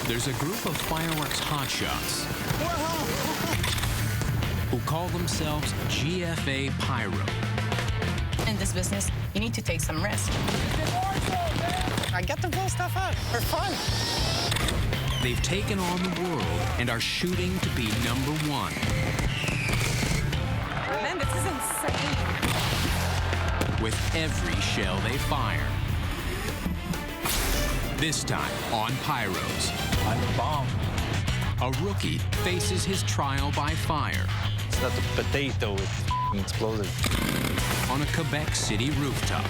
There's a group of fireworks hotshots who call themselves GFA Pyro. In this business, you need to take some risk. I get to blow stuff up for fun. They've taken on the world and are shooting to be #1. Man, this is insane. With every shell they fire. This time on Pyros. I'm a bomb. A rookie faces his trial by fire. It's not a potato, it's explosive. On a Quebec City rooftop.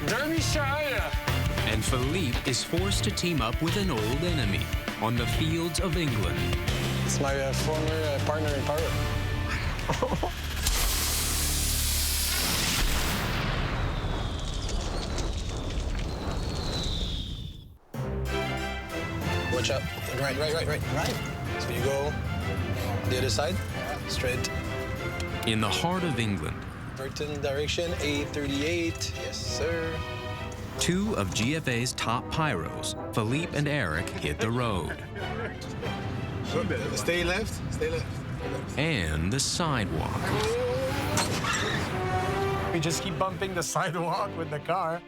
Derby Shire! And Philippe is forced to team up with an old enemy on the fields of England. It's my former partner in Pyro. Watch out. Right. So you go the other side, straight. In the heart of England. Burton direction, A38. Yes, sir. 2 of GFA's top pyros, Philippe and Eric, hit the road. Stay left. And the sidewalk. We just keep bumping the sidewalk with the car.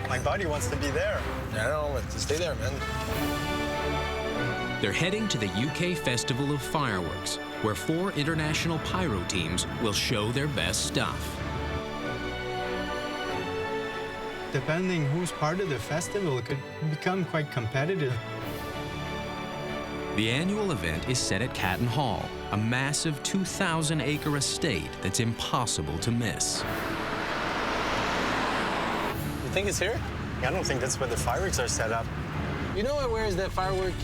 My body wants to be there. I don't know, but stay there, man. They're heading to the UK Festival of Fireworks, where 4 international pyro teams will show their best stuff. Depending who's part of the festival, it could become quite competitive. The annual event is set at Catton Hall, a massive 2,000-acre estate that's impossible to miss. You think it's here? I don't think that's where the fireworks are set up. You know where is the firework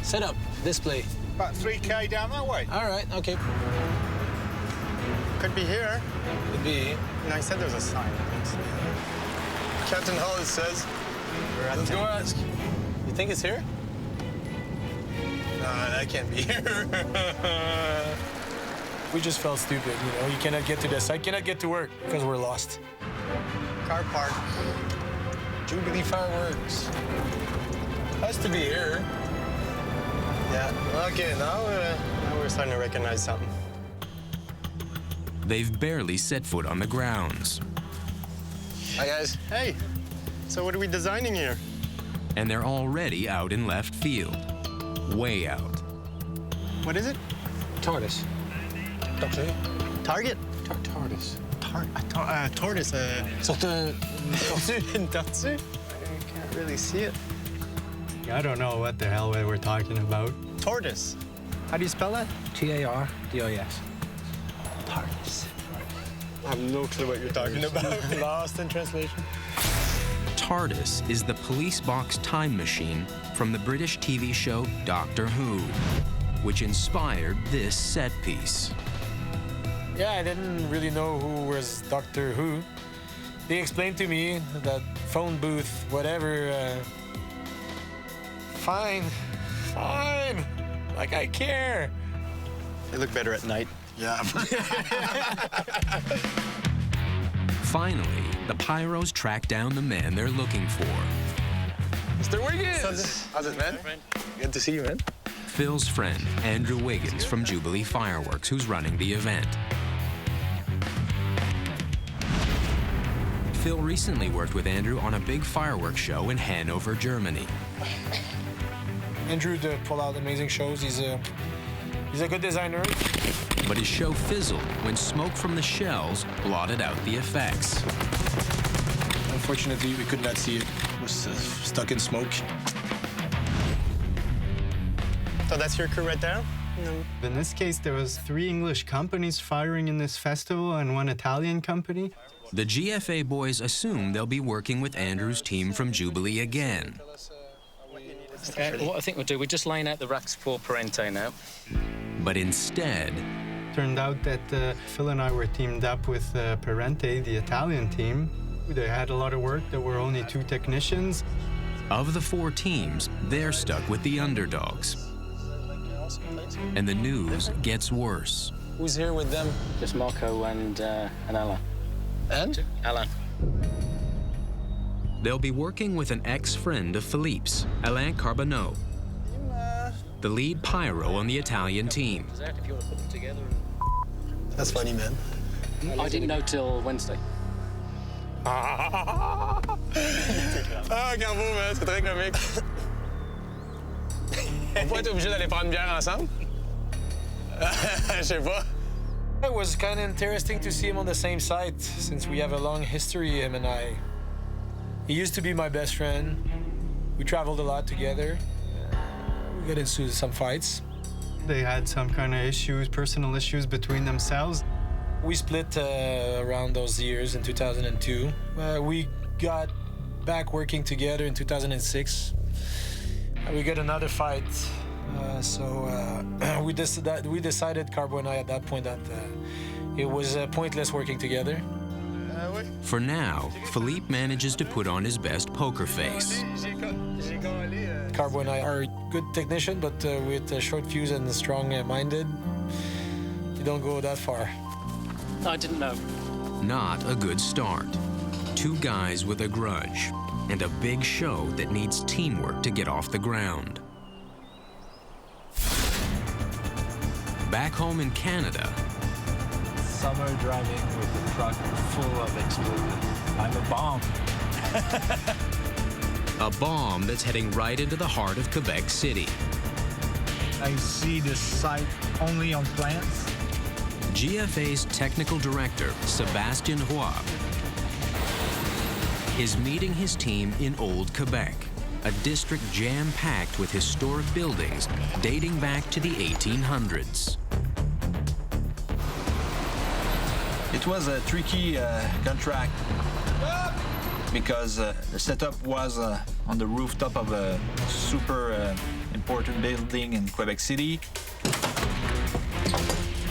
setup, display? About 3K down that way. All right, okay. Could be here. Could be. No, I said there's a sign. Captain Hall, it says. Let's go ask. You think it's here? No, that can't be here. We just felt stupid, you know. You cannot get to the site, cannot get to work because we're lost. Car park. Jubilee fireworks. Has to be here. Yeah. Okay, now we're starting to recognize something. They've barely set foot on the grounds. Hi, guys. Hey, so what are we designing here? And they're already out in left field. Way out. What is it? Tortoise. Tortoise. Target? Tortoise. Tortoise. Tortoise. Tatsu? I can't really see it. I don't know what the hell we're talking about. Tortoise. How do you spell that? T-A-R-D-O-S. Tortoise. I have no clue what you're talking about. Lost in translation. TARDIS is the police box time machine from the British TV show Doctor Who, which inspired this set piece. Yeah, I didn't really know who was Doctor Who. They explained to me that phone booth, whatever, fine. Like, I care. They look better at night. Yeah. Finally, the Pyros track down the man they're looking for. Mr. Wiggins! How's it, man? Good to see you, man. Phil's friend, Andrew Wiggins from Jubilee Fireworks, who's running the event. Phil recently worked with Andrew on a big fireworks show in Hanover, Germany. Andrew pull out amazing shows. He's a good designer. But his show fizzled when smoke from the shells blotted out the effects. Unfortunately, we could not see it. It was stuck in smoke. So that's your crew right there? No. In this case, there was 3 English companies firing in this festival and 1 Italian company. The GFA boys assume they'll be working with Andrew's team from Jubilee again. Okay, what I think we'll do, we're just laying out the racks for Parente now. But instead, turned out that Phil and I were teamed up with Parente, the Italian team. They had a lot of work. There were only 2 technicians. Of the 4 teams, they're stuck with the underdogs. And the news gets worse. Who's here with them? Just Marco and Alain. And? Alain. They'll be working with an ex-friend of Philippe's, Alain Carbonneau. the lead pyro on the Italian team. That's funny, man. I didn't know till Wednesday. Ah, Cambo, man, c'est très comique. On peut être obligé d'aller prendre une bière ensemble? Je sais pas. It was kind of interesting to see him on the same site, since we have a long history, him and I. He used to be my best friend. We traveled a lot together. We got into some fights. They had some kind of issues, personal issues between themselves. We split around those years in 2002. We got back working together in 2006. We got another fight. We decided, Carbo and I, at that point, that it was pointless working together. For now, Philippe manages to put on his best poker face. Carbo and I are a good technician, but with a short fuse and strong-minded, you don't go that far. I didn't know. Not a good start. Two guys with a grudge, and a big show that needs teamwork to get off the ground. Back home in Canada, summer driving with a truck full of explosives. I'm a bomb. a bomb that's heading right into the heart of Quebec City. I see this site only on plans. GFA's technical director, Sébastien Roy, is meeting his team in Old Quebec, a district jam-packed with historic buildings dating back to the 1800s. It was a tricky contract because the setup was on the rooftop of a super important building in Quebec City.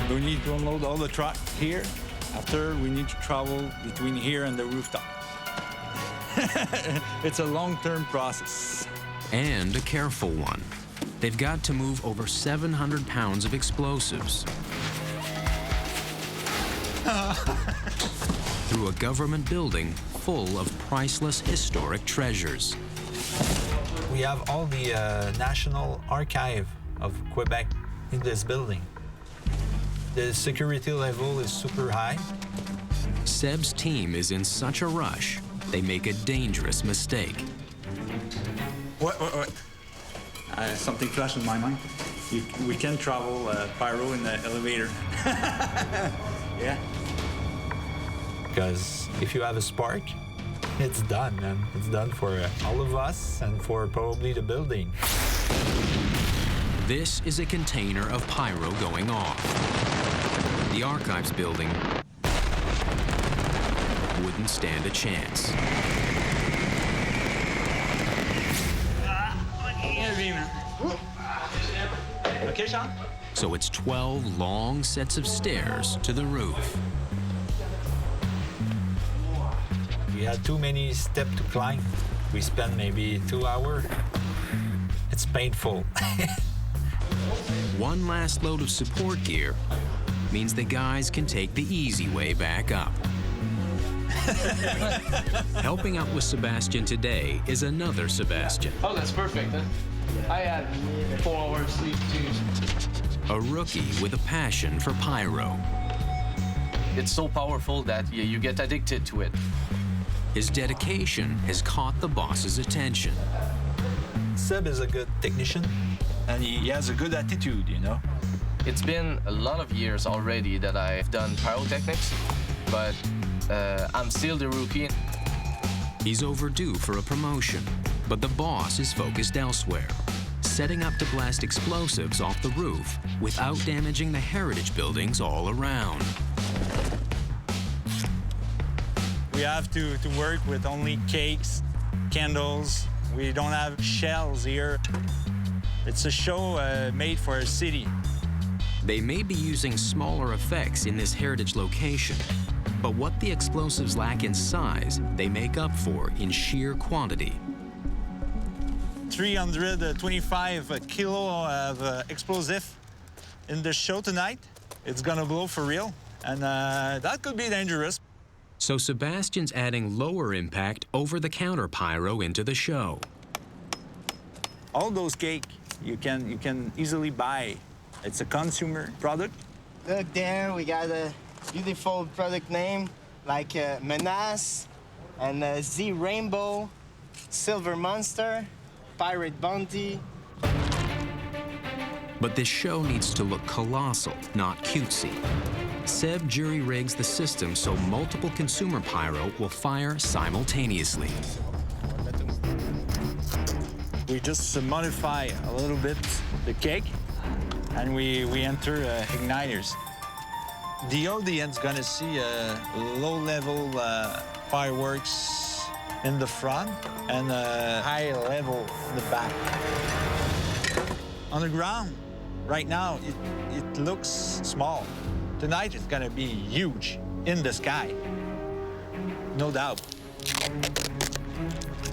We need to unload all the truck here. After, we need to travel between here and the rooftop. It's a long-term process. And a careful one. They've got to move over 700 pounds of explosives through a government building full of priceless historic treasures. We have all the National Archive of Quebec in this building. The security level is super high. Seb's team is in such a rush, they make a dangerous mistake. What? Something flashed in my mind. We can travel pyro in the elevator. Yeah. Because if you have a spark, it's done, man. It's done for all of us and for probably the building. This is a container of pyro going off. The archives building wouldn't stand a chance. Okay, Sean? So it's 12 long sets of stairs to the roof. We had too many steps to climb. We spent maybe 2 hours. It's painful. One last load of support gear means the guys can take the easy way back up. Helping out with Sebastian today is another Sebastian. Oh, that's perfect, huh? I had 4 hours sleep, too. A rookie with a passion for pyro. It's so powerful that you get addicted to it. His dedication has caught the boss's attention. Seb is a good technician. And he has a good attitude, you know? It's been a lot of years already that I've done pyrotechnics, but I'm still the rookie. He's overdue for a promotion, but the boss is focused elsewhere, setting up to blast explosives off the roof without damaging the heritage buildings all around. We have to work with only cakes, candles. We don't have shells here. It's a show made for a city. They may be using smaller effects in this heritage location, but what the explosives lack in size, they make up for in sheer quantity. 325 kilo of explosive in the show tonight. It's gonna blow for real, and that could be dangerous. So Sebastian's adding lower impact over-the-counter pyro into the show. All those cake, you can easily buy. It's a consumer product. Look there, we got a beautiful product name like Menace and Z Rainbow, Silver Monster, Pirate Bounty. But this show needs to look colossal, not cutesy. Seb jury-rigs the system so multiple consumer pyro will fire simultaneously. We just modify a little bit the cake, and we enter igniters. The audience gonna see low-level fireworks in the front and high level in the back. On the ground, right now, it looks small. Tonight, it's gonna be huge in the sky, no doubt.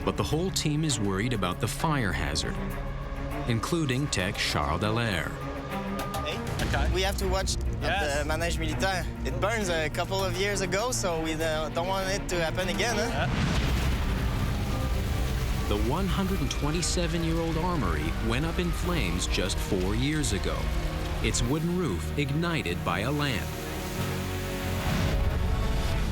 But the whole team is worried about the fire hazard, including tech Charles Dallaire. Hey, we have to watch the Manège Militaire. It burns a couple of years ago, so we don't want it to happen again, huh? The 127-year-old armory went up in flames just 4 years ago. Its wooden roof ignited by a lamp.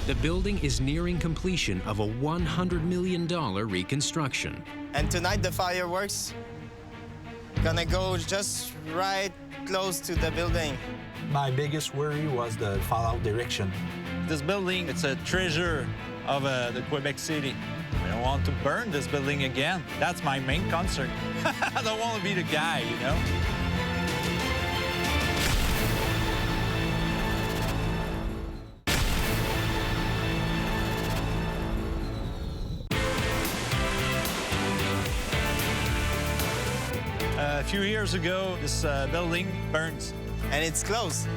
The building is nearing completion of a $100 million reconstruction. And tonight the fireworks gonna go just right close to the building. My biggest worry was the fallout direction. This building, it's a treasure of the Quebec City. I don't want to burn this building again. That's my main concern. I don't want to be the guy, you know? A few years ago, this building burned. And it's closed.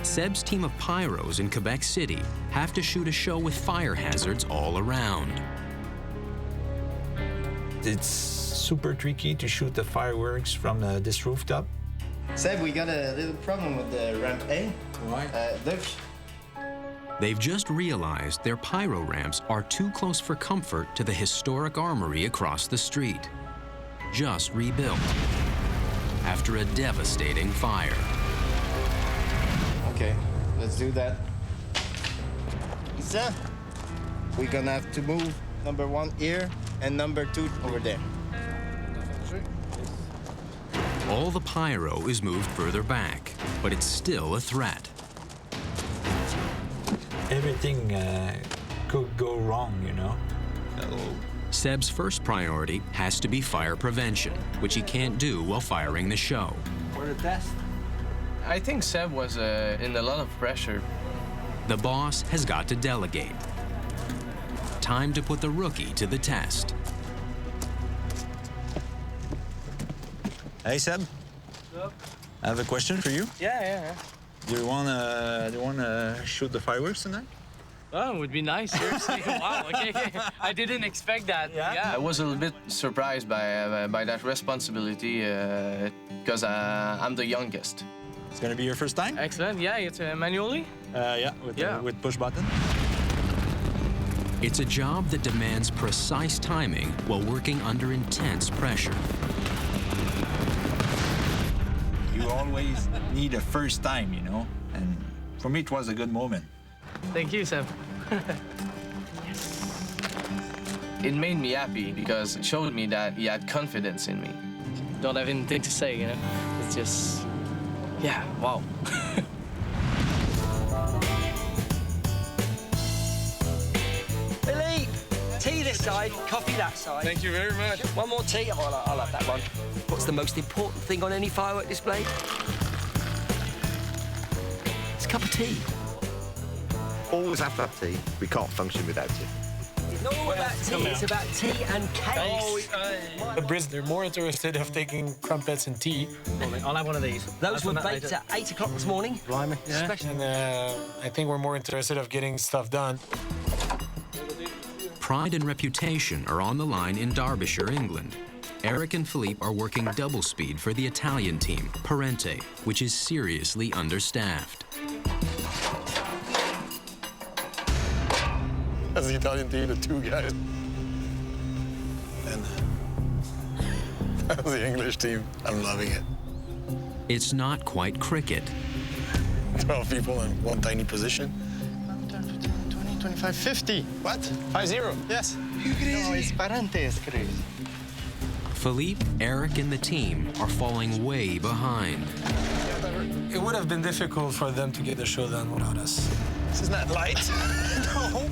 Seb's team of pyros in Quebec City have to shoot a show with fire hazards all around. It's super tricky to shoot the fireworks from this rooftop. Seb, we got a little problem with the ramp A. Why? Look. They've just realized their pyro ramps are too close for comfort to the historic armory across the street. Just rebuilt after a devastating fire. Okay, let's do that. Isa, we're gonna have to move number 1 here and number 2 over there. All the pyro is moved further back, but it's still a threat. Everything could go wrong, you know. Seb's first priority has to be fire prevention, which he can't do while firing the show. For the test. I think Seb was in a lot of pressure. The boss has got to delegate. Time to put the rookie to the test. Hey, Seb. What's up? I have a question for you. Yeah. Do you wanna shoot the fireworks tonight? Oh, it would be nice, seriously. Wow, okay. I didn't expect that. Yeah. I was a little bit surprised by that responsibility because I'm the youngest. It's gonna be your first time? Excellent. Yeah, it's manually? Yeah, with push button. It's a job that demands precise timing while working under intense pressure. You always need a first time, you know? And for me, it was a good moment. Thank you, Seb. Yes. It made me happy because it showed me that he had confidence in me. Don't have anything to say, you know? It's just, yeah, wow. Philippe, tea this side, coffee that side. Thank you very much. One more tea? I'll have that one. What's the most important thing on any firework display? It's a cup of tea. Always have to have tea. We can't function without tea. It's not all about tea, it's about tea and cakes. The Brits, they're more interested in taking crumpets and tea. I'll have one of these. Those were baked at 8 o'clock this morning. Blimey. Yeah. Special. And I think we're more interested in getting stuff done. Pride and reputation are on the line in Derbyshire, England. Eric and Philippe are working double speed for the Italian team, Parente, which is seriously understaffed. That's the Italian team, the 2 guys. And The English team, I'm loving it. It's not quite cricket. 12 people in one tiny position. 20, 25, 50. What? 5-0. Yes. No, it's parantes, Chris. Philippe, Eric, and the team are falling way behind. It would have been difficult for them to get the show done without us. This is not light. No.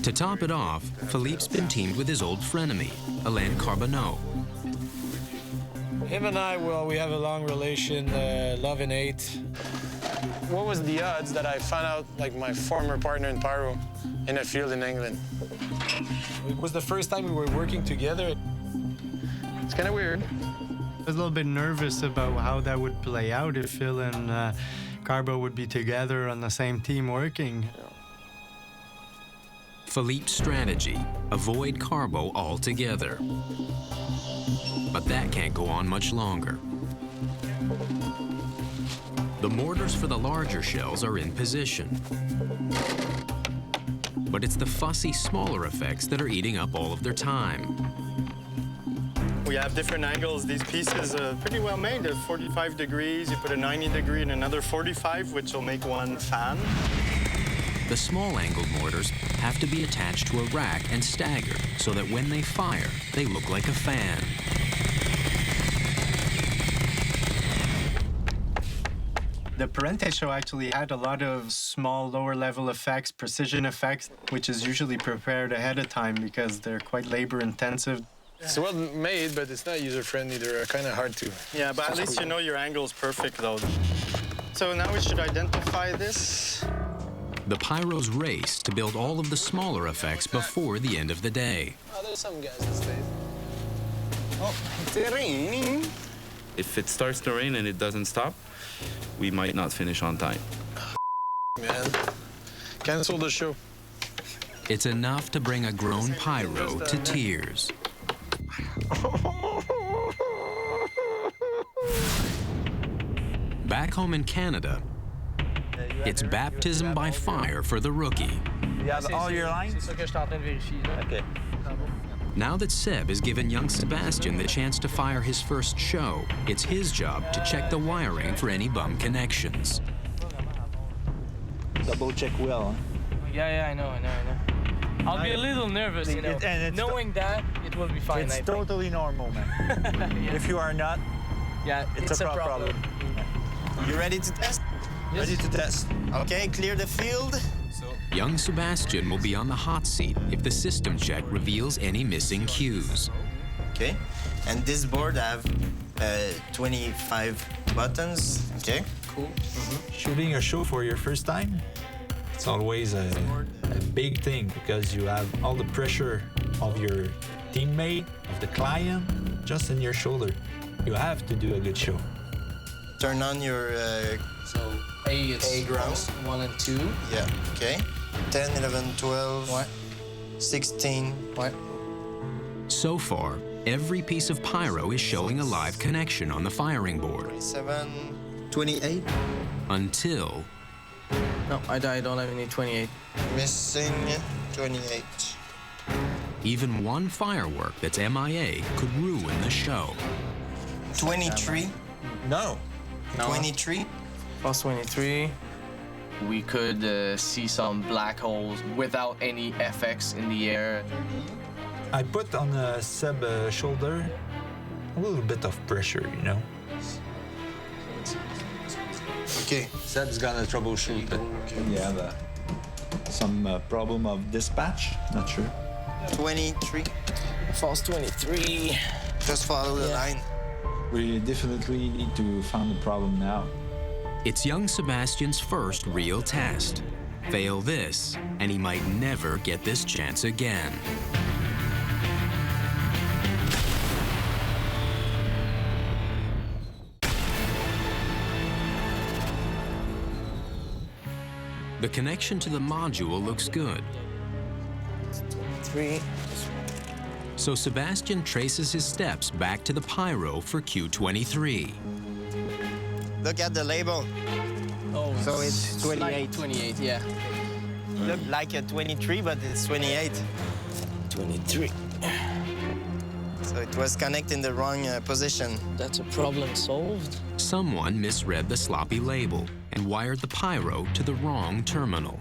To top it off, Philippe's been teamed with his old frenemy, Alain Carbonneau. Him and I, well, we have a long relation, love and hate. What was the odds that I found out, like, my former partner in Pyro in a field in England? It was the first time we were working together. It's kind of weird. I was a little bit nervous about how that would play out if Phil and Carbo would be together on the same team working. Philippe's strategy, avoid Carbo altogether. But that can't go on much longer. The mortars for the larger shells are in position. But it's the fussy, smaller effects that are eating up all of their time. We have different angles. These pieces are pretty well made. They're 45 degrees. You put a 90 degree and another 45, which will make one fan. The small-angled mortars have to be attached to a rack and staggered so that when they fire, they look like a fan. The Parente show actually had a lot of small, lower-level effects, precision effects, which is usually prepared ahead of time because they're quite labor-intensive. It's well made, but it's not user-friendly. They're kind of hard to... Yeah, but at least you know your angle is perfect, though. So now we should identify this. The Pyros race to build all of the smaller effects before the end of the day. Oh, there's some guys that stayed. Oh, it's raining. If it starts to rain and it doesn't stop, we might not finish on time. Man, cancel the show. It's enough to bring a grown Pyro to tears. Back home in Canada, it's baptism by fire for the rookie. You have all your lines? Okay. Now that Seb has given young Sebastian the chance to fire his first show, it's his job to check the wiring for any bum connections. Double check well. Yeah, I know. I'll be a little nervous, you know. Knowing that, it will be fine. It's totally normal, man. Yeah. If you are not, it's a problem. You ready to test? Yes. Ready to test. Okay, clear the field. Young Sebastian will be on the hot seat if the system check reveals any missing cues. Okay, and this board have 25 buttons. Okay, cool. Shooting a show for your first time, it's always a big thing because you have all the pressure of your teammate, of the client, just in your shoulder. You have to do a good show. Turn on your A ground. 1 and 2. Yeah, okay. 10, 11, 12, What? 16. What? So far, every piece of Pyro is showing a live connection on the firing board. 27, 28. Until... No, I don't have any 28. Missing 28. Even one firework that's MIA could ruin the show. 23. No. 23. Plus 23. We could see some black holes without any FX in the air. I put on Seb's shoulder a little bit of pressure, you know. Okay. Seb's gonna troubleshoot it. We have some problem of dispatch, not sure. 23. False 23. Just follow the line. We definitely need to find the problem now. It's young Sebastian's first real test. Fail this, and he might never get this chance again. The connection to the module looks good. 3. So Sebastian traces his steps back to the Pyro for Q23. Look at the label. Oh, so it's 28. 28, yeah. looked like a 23, but it's 28. 23. So it was connected in the wrong position. That's a problem solved. Someone misread the sloppy label and wired the pyro to the wrong terminal.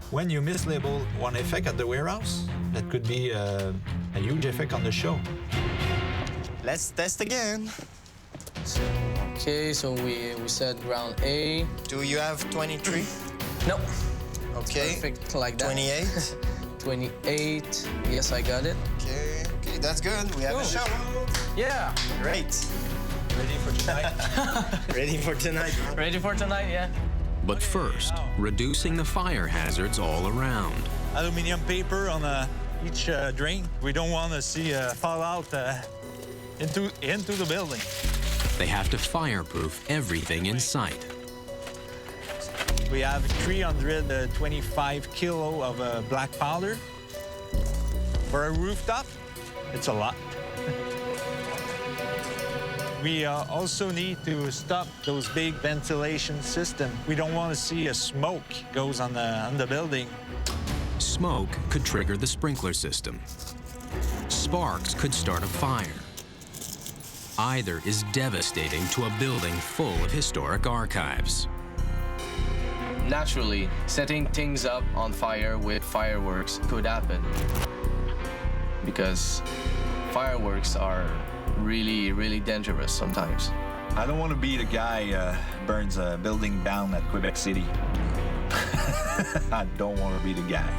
When you mislabel one effect at the warehouse, that could be a huge effect on the show. Let's test again. Okay, so we said round A. Do you have 23? No. Okay. It's perfect like that. 28? 28. Yes, I got it. Okay, that's good. We have a show. Yeah. Great. Ready for tonight? Ready for tonight. Ready for tonight, yeah. But first, reducing the fire hazards all around. Aluminum paper on each drain. We don't want to see fallout into the building. They have to fireproof everything in sight. We have 325 kilo of black powder. For a rooftop, it's a lot. We also need to stop those big ventilation systems. We don't want to see a smoke goes on the building. Smoke could trigger the sprinkler system. Sparks could start a fire. Either is devastating to a building full of historic archives. Naturally, setting things up on fire with fireworks could happen. Because fireworks are really, really dangerous sometimes. I don't want to be the guy burns a building down at Quebec City. I don't want to be the guy.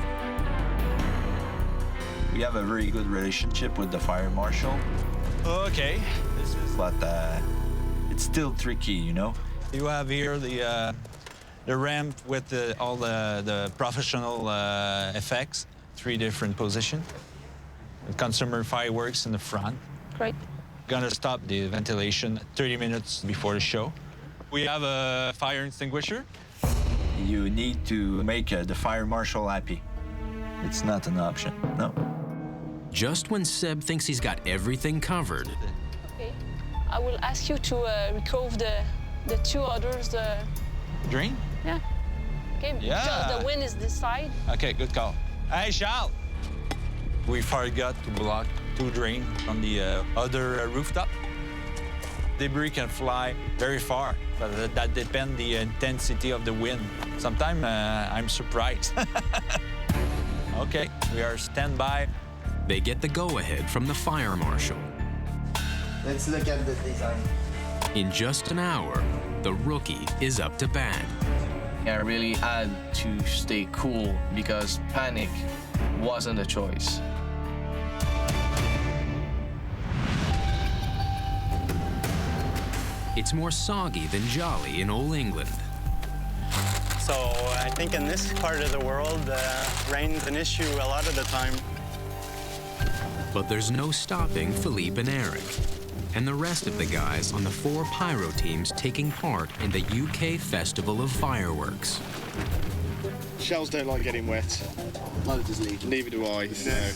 We have a very good relationship with the fire marshal. Okay. But it's still tricky, you know? You have here the ramp with all the professional effects, 3 different positions. Consumer fireworks in the front. Great. Gonna stop the ventilation 30 minutes before the show. We have a fire extinguisher. You need to make the fire marshal happy. It's not an option, no. Just when Seb thinks he's got everything covered. Okay. I will ask you to recove the 2 others. Drain? Yeah. Okay. Yeah. Because the wind is this side. Okay, good call. Hey, Charles. We forgot to block 2 drains on the other rooftop. Debris can fly very far, but that depends the intensity of the wind. Sometimes I'm surprised. Okay, we are standby. They get the go-ahead from the fire marshal. Let's look at the design. In just an hour, the rookie is up to bat. I really had to stay cool because panic wasn't a choice. It's more soggy than jolly in Old England. So I think in this part of the world, rain's an issue a lot of the time. But there's no stopping Philippe and Eric, and the rest of the guys on the 4 pyro teams taking part in the UK Festival of Fireworks. Shells don't like getting wet. Neither does Lee. Neither do I. No.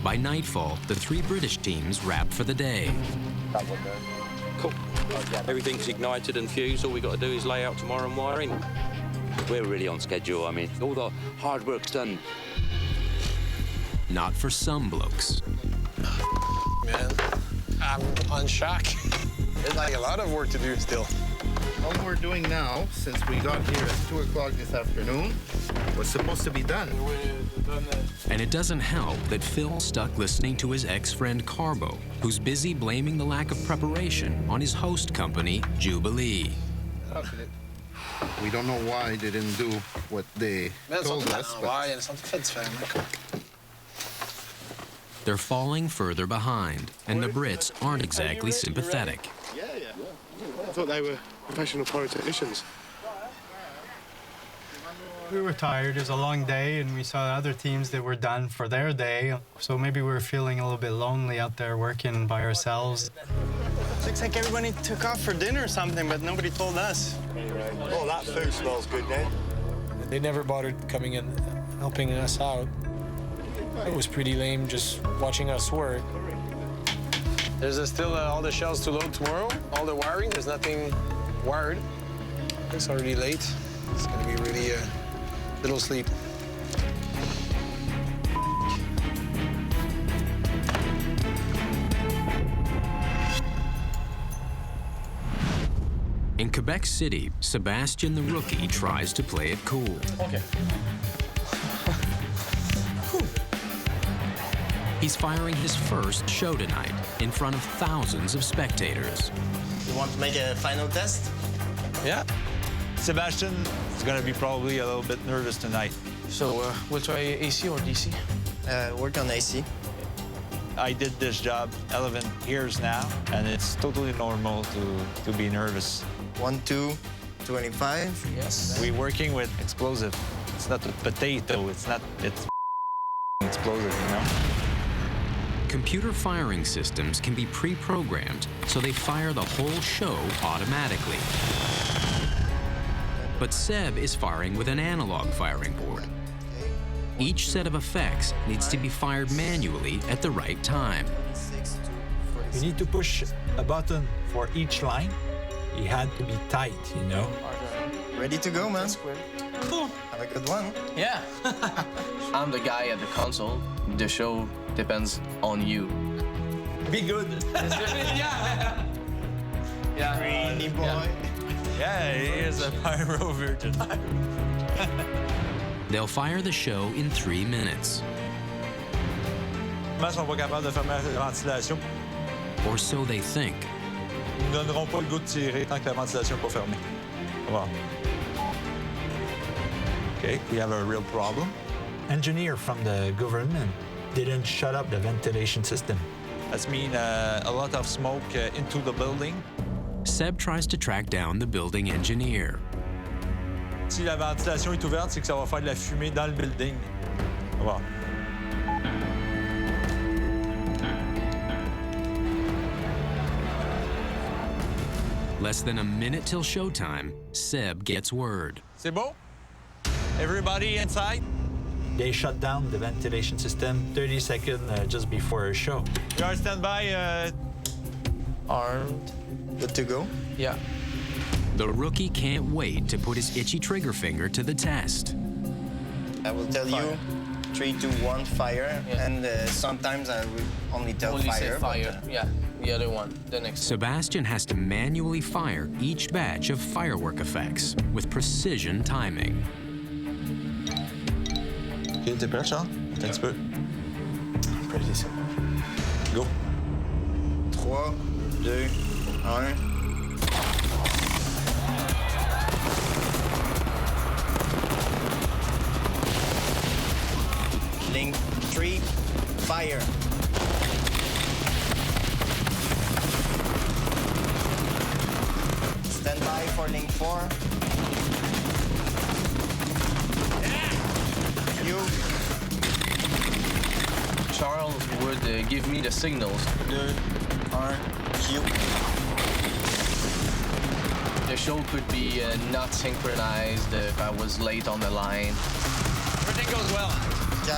By nightfall, the 3 British teams wrap for the day. Cool. Everything's ignited and fused. All we got to do is lay out tomorrow and wire in. We're really on schedule. I mean, all the hard work's done. Not for some blokes. Man, I'm on shock. There's like a lot of work to do still. All we're doing now, since we got here at 2 o'clock this afternoon, was supposed to be done. And it doesn't help that Phil's stuck listening to his ex-friend Carbo, who's busy blaming the lack of preparation on his host company, Jubilee. We don't know why they didn't do what they told us. They're falling further behind, and the Brits aren't exactly sympathetic. Yeah. I thought they were professional pyrotechnicians. We were tired. It was a long day, and we saw other teams that were done for their day. So maybe we were feeling a little bit lonely out there working by ourselves. Looks like everybody took off for dinner or something, but nobody told us. Oh, that food smells good, then. They never bothered coming in, helping us out. It was pretty lame just watching us work. There's still all the shells to load tomorrow, all the wiring. There's nothing wired. It's already late. It's gonna be really little sleep. In Quebec City, Sebastian the rookie tries to play it cool. Okay. He's firing his first show tonight in front of thousands of spectators. You want to make a final test? Yeah. Sebastian is going to be probably a little bit nervous tonight. So we'll try AC or DC? Work on AC. I did this job 11 years now, and it's totally normal to be nervous. 1, 2, 25. Yes. We're working with explosive. It's not a potato. It's explosive, you know? Computer firing systems can be pre-programmed, so they fire the whole show automatically. But Seb is firing with an analog firing board. Each set of effects needs to be fired manually at the right time. You need to push a button for each line. It had to be tight, you know? Ready to go, man. Cool. Have a good one. Yeah. I'm the guy at the console. The show depends on you. Be good. Yeah. Yeah. Greeny boy. Yeah, he is a pyro virgin. They'll fire the show in 3 minutes. Comment sont pas capables de fermer la ventilation? Or so they think. Ils ne donneront pas le goût de tirer tant que la ventilation n'est pas fermée. Wow. Okay, we have a real problem. Engineer from the government didn't shut up the ventilation system. That means a lot of smoke into the building. Seb tries to track down the building engineer. Si la ventilation est ouverte, c'est que ça va faire de la fumée dans le building. Wow. Less than a minute till showtime, Seb gets word. C'est bon? Everybody inside? They shut down the ventilation system 30 seconds just before a show. You are standby. Armed. Good to go? Yeah. The rookie can't wait to put his itchy trigger finger to the test. I will tell you 3, 2, 1, fire. Yeah. And sometimes I will only tell fire. Say fire. But, yeah, the other one, the next one. Sebastian has to manually fire each batch of firework effects with precision timing. Okay, t'es prêt, Charles? Un petit peu. Pretty simple. Go. 3, 2, 1. Link 3, fire. Stand by for link 4. You. Charles would give me the signals. 2, 1, Q. The show could be not synchronized if I was late on the line. Everything goes well. 4,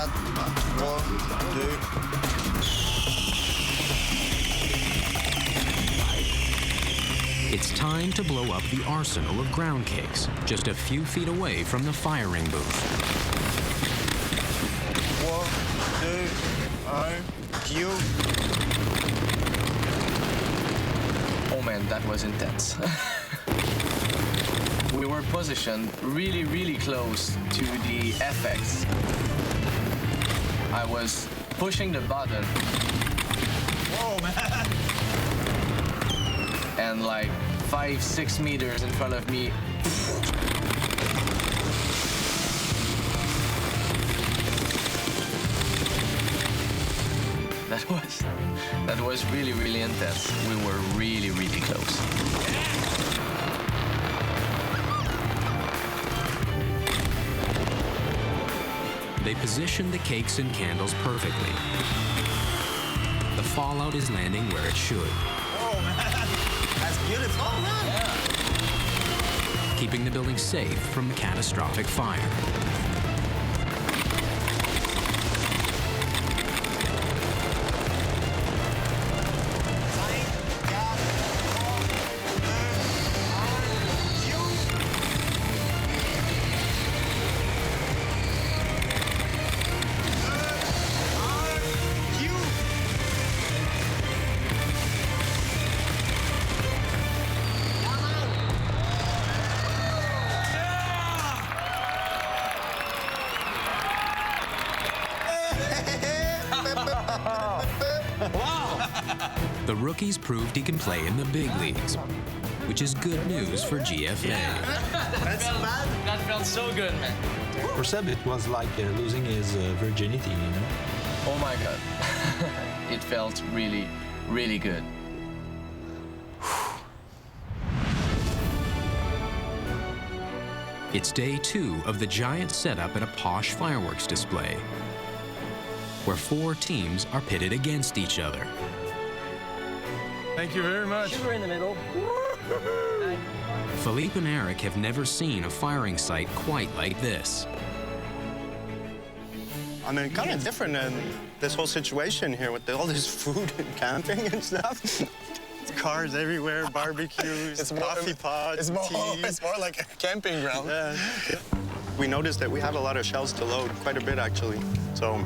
3, 2. It's time to blow up the arsenal of ground cakes, just a few feet away from the firing booth. 4, 2, 1, Q. Oh man, that was intense. We were positioned really, really close to the FX. I was pushing the button. Whoa, man! And like 5, 6 meters in front of me. That was really, really intense. We were really, really close. They position the cakes and candles perfectly. The fallout is landing where it should. Oh, man! That's beautiful, man! Yeah. Keeping the building safe from catastrophic fire. Wow! The rookies proved he can play in the big leagues, which is good news for GFA. That felt so good, man. For Seb, it was like losing his virginity, you know? Oh my God. It felt really, really good. It's day 2 of the giant setup at a posh fireworks display, where 4 teams are pitted against each other. Thank you very much. Sugar in the middle. Philippe and Eric have never seen a firing site quite like this. I mean, kind of different than this whole situation here with all this food and camping and stuff. Cars everywhere, barbecues, coffee pots, tea. It's more like a camping ground. Yeah. We noticed that we have a lot of shells to load, quite a bit actually. So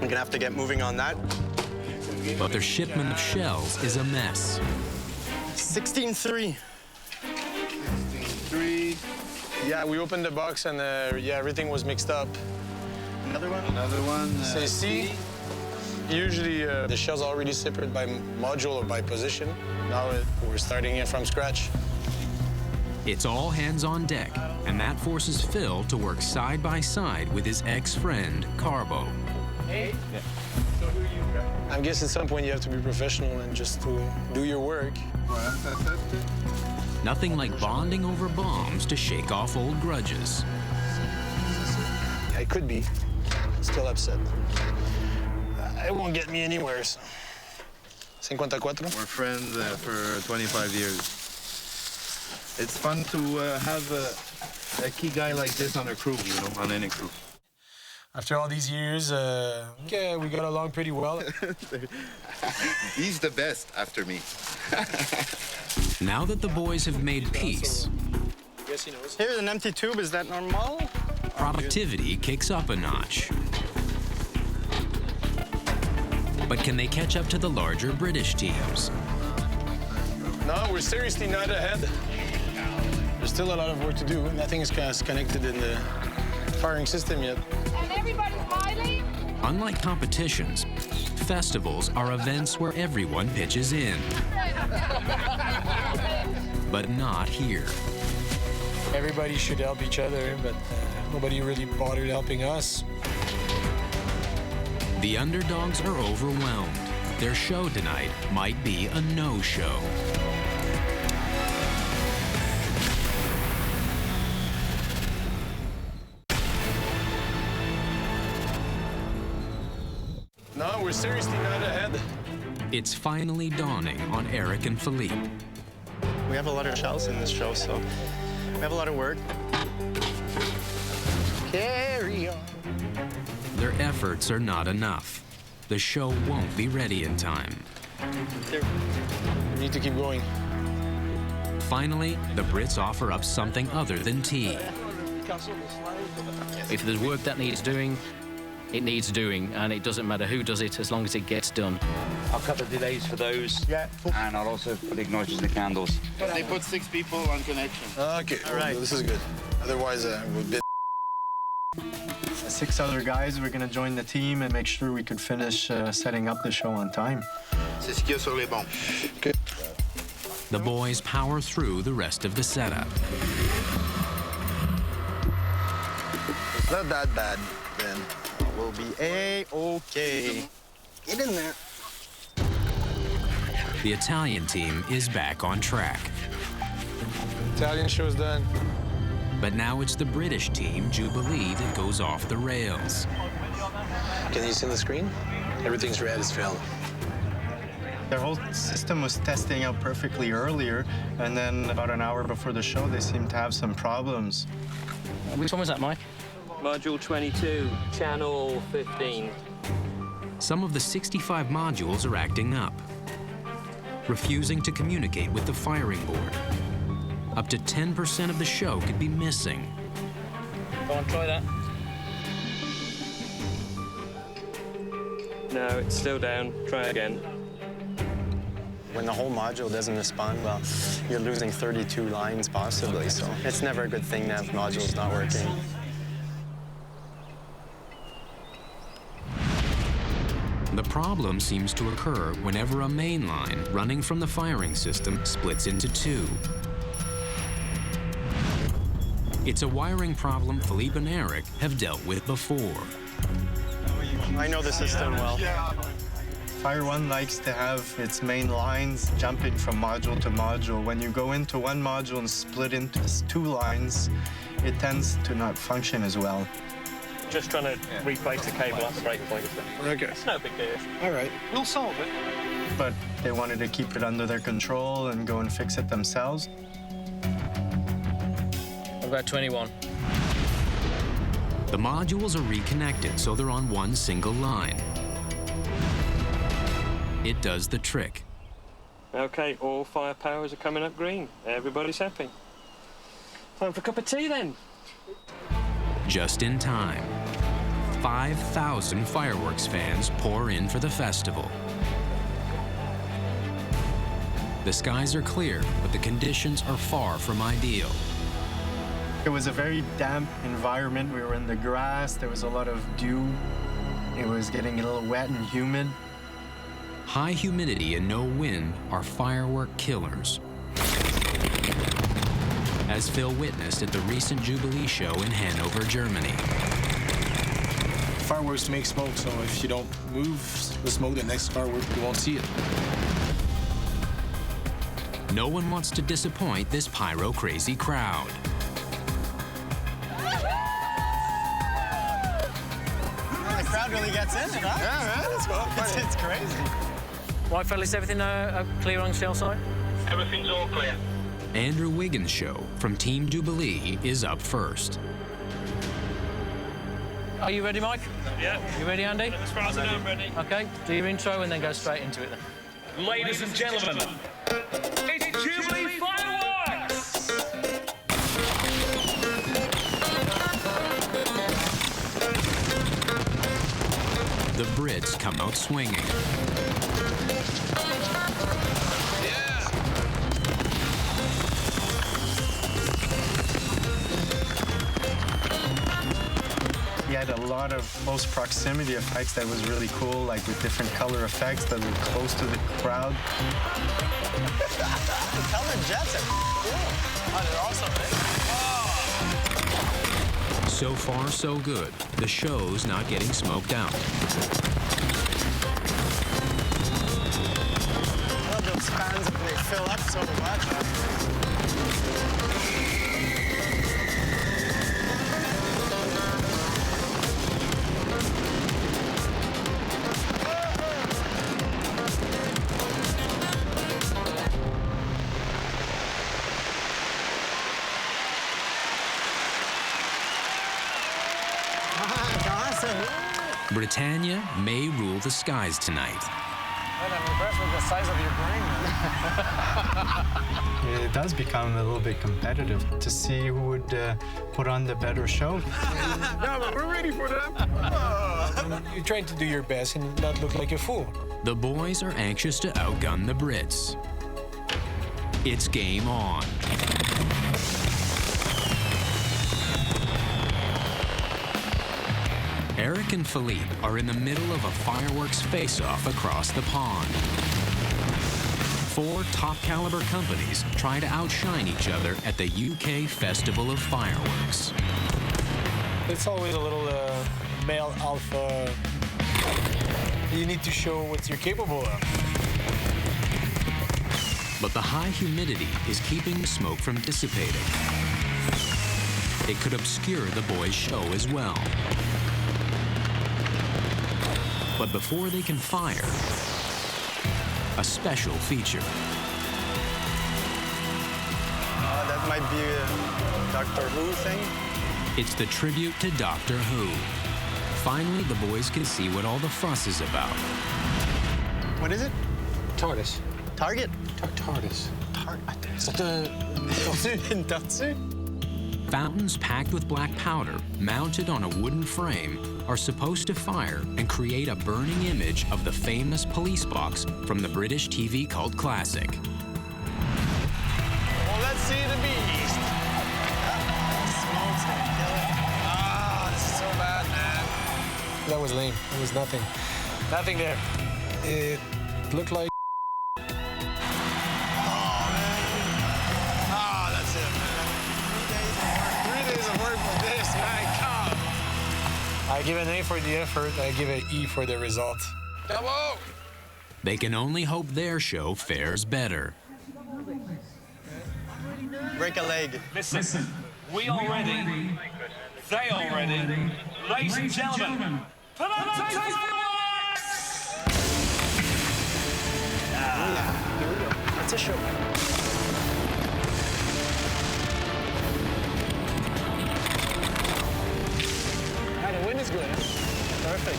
we're gonna have to get moving on that. But their shipment of shells is a mess. 16-3. 16-3. Yeah, we opened the box and yeah, everything was mixed up. Another one? Another one. Say C. Usually the shells are already separated by module or by position. Now we're starting it from scratch. It's all hands on deck, and that forces Phil to work side by side with his ex-friend, Carbo. Hey. Yeah. So who you got? I guess at some point you have to be professional and just to do your work. Nothing like bonding over bombs to shake off old grudges. I could be still upset. It won't get me anywhere. So. 54. We're friends for 25 years. It's fun to have a key guy like this on a crew, you know, on any crew. After all these years, yeah, we got along pretty well. He's the best after me. Now that the boys have made peace, Here's an empty tube. Is that normal? productivity kicks up a notch. But can they catch up to the larger British teams? No, we're seriously not ahead. There's still a lot of work to do. Nothing is connected in the firing system yet. And everybody's smiling? Unlike competitions, festivals are events where everyone pitches in. But not here. Everybody should help each other, but nobody really bothered helping us. The underdogs are overwhelmed. Their show tonight might be a no-show. No, we're seriously not ahead. It's finally dawning on Eric and Philippe. We have a lot of shells in this show, so we have a lot of work. Carry on. Their efforts are not enough. The show won't be ready in time. We need to keep going. Finally, the Brits offer up something other than tea. If there's work that needs doing, it needs doing, and it doesn't matter who does it as long as it gets done. I'll cut the delays for those, and I'll also put the igniters in the candles. They put 6 people on connection. Okay, all right. This is good. Otherwise, we'll be 6 other guys, we're gonna join the team and make sure we could finish setting up the show on time. C'est ce qu'il y a sur les bombes. Okay. The boys power through the rest of the setup. It's not that bad, then. We'll be A-okay. Get in there. The Italian team is back on track. Italian show's done. But now it's the British team, Jubilee, that goes off the rails. Can you see the screen? Everything's red, it's failed. Their whole system was testing out perfectly earlier, and then about an hour before the show, they seemed to have some problems. Which one was that, Mike? Module 22, channel 15. Some of the 65 modules are acting up, refusing to communicate with the firing board. Up to 10% of the show could be missing. Go on, try that. No, it's still down. Try again. When the whole module doesn't respond well, you're losing 32 lines possibly, so it's never a good thing to have modules not working. The problem seems to occur whenever a main line running from the firing system splits into two. It's a wiring problem Philippe and Eric have dealt with before. I know the system well. Fire 1 likes to have its main lines jumping from module to module. When you go into one module and split into two lines, it tends to not function as well. Just trying to replace the cable at the break point. Okay. It's no big deal. All right. We'll solve it. But they wanted to keep it under their control and go and fix it themselves. About 21. The modules are reconnected so they're on one single line. It does the trick. Okay, all fire powers are coming up green. Everybody's happy. Time for a cup of tea then. Just in time. 5,000 fireworks fans pour in for the festival. The skies are clear, but the conditions are far from ideal. It was a very damp environment. We were in the grass. There was a lot of dew. It was getting a little wet and humid. High humidity and no wind are firework killers. As Phil witnessed at the recent Jubilee show in Hanover, Germany. Fireworks make smoke, so if you don't move the smoke, the next firework, you won't see it. No one wants to disappoint this pyro-crazy crowd. The crowd really gets in it, huh? Yeah, man, it's crazy. Right, fellas, everything clear on shell site? Everything's all clear. Andrew Wiggins' show from Team Jubilee is up first. Are you ready, Mike? Yeah. You ready, Andy? As far as I know, I'm ready. Okay, do your intro and then go straight into it then. Ladies and gentlemen, it's Jubilee Fireworks! The Brits come out swinging. He had a lot of close proximity effects that was really cool, like with different color effects that were close to the crowd. The colored jets are cool. Oh, they're awesome, right? So far, so good. The show's not getting smoked out. I love those fans when they fill up so much. Britannia may rule the skies tonight. I'm impressed with the size of your brain. It does become a little bit competitive to see who would put on the better show. No, but we're ready for that. You're trying to do your best and not look like a fool. The boys are anxious to outgun the Brits. It's game on. Eric and Philippe are in the middle of a fireworks face-off across the pond. 4 top-caliber companies try to outshine each other at the UK Festival of Fireworks. It's always a little male alpha. You need to show what you're capable of. But the high humidity is keeping the smoke from dissipating. It could obscure the boys' show as well. But before they can fire, a special feature. That might be a Doctor Who thing. It's the tribute to Doctor Who. Finally, the boys can see what all the fuss is about. What is it? TARDIS. Target? TARDIS. Tatsu? Fountains packed with black powder, mounted on a wooden frame, are supposed to fire and create a burning image of the famous police box from the British TV cult classic. Well, let's see the beast. Smoke's gonna kill it. Ah, this is so bad, man. That was lame. It was nothing. Nothing there. It looked like. Oh, that's it, man. 3 days of work for this, man. Come. I give an A for the effort. I give an E for the result. Come on. They can only hope their show fares better. Break a leg. Listen, we are ready. They are ready. Ladies and gentlemen, It's a show. The wind is good. Perfect.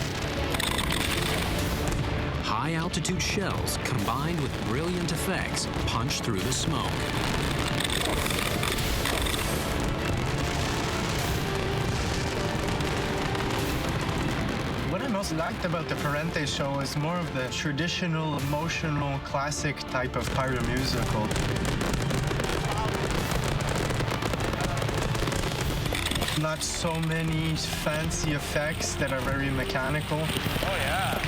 High-altitude shells combined with brilliant effects punch through the smoke. What I most liked about the Parente show is more of the traditional, emotional, classic type of pyro musical. Not so many fancy effects that are very mechanical. Oh, yeah.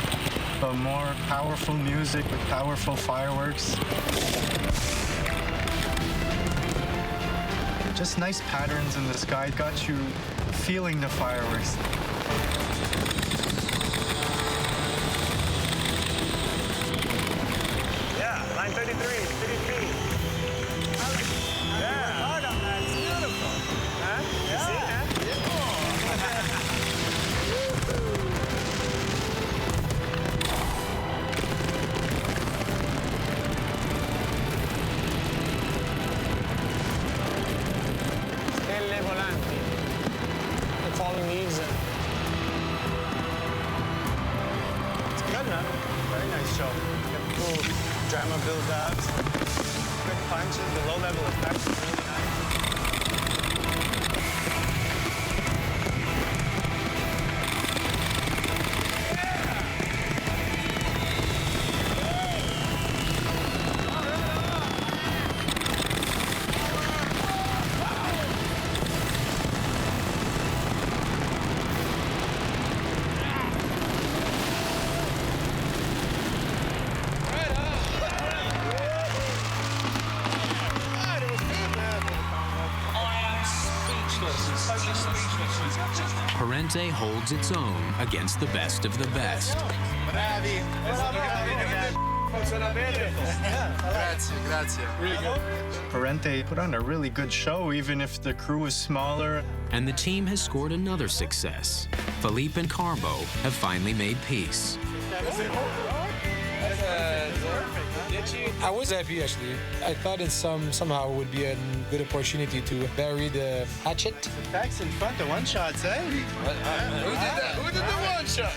But more powerful music with powerful fireworks. Just nice patterns in the sky got you feeling the fireworks. Yeah, line 33, 33. Yeah. Hard on that. It's beautiful. Huh? Yeah. See, huh? Stelle volanti. The falling leaves. It's good, man. Very nice show. Cool drama build-ups. Quick punches, the low-level effects is really nice. Parente holds its own against the best of the best. Grazie. Really good. Parente put on a really good show, even if the crew is smaller. And the team has scored another success. Philippe and Carbo have finally made peace. I was happy actually. I thought it somehow would be a good opportunity to bury the hatchet. The facts in front, the one shots, eh? Who did that? Who did the one shot?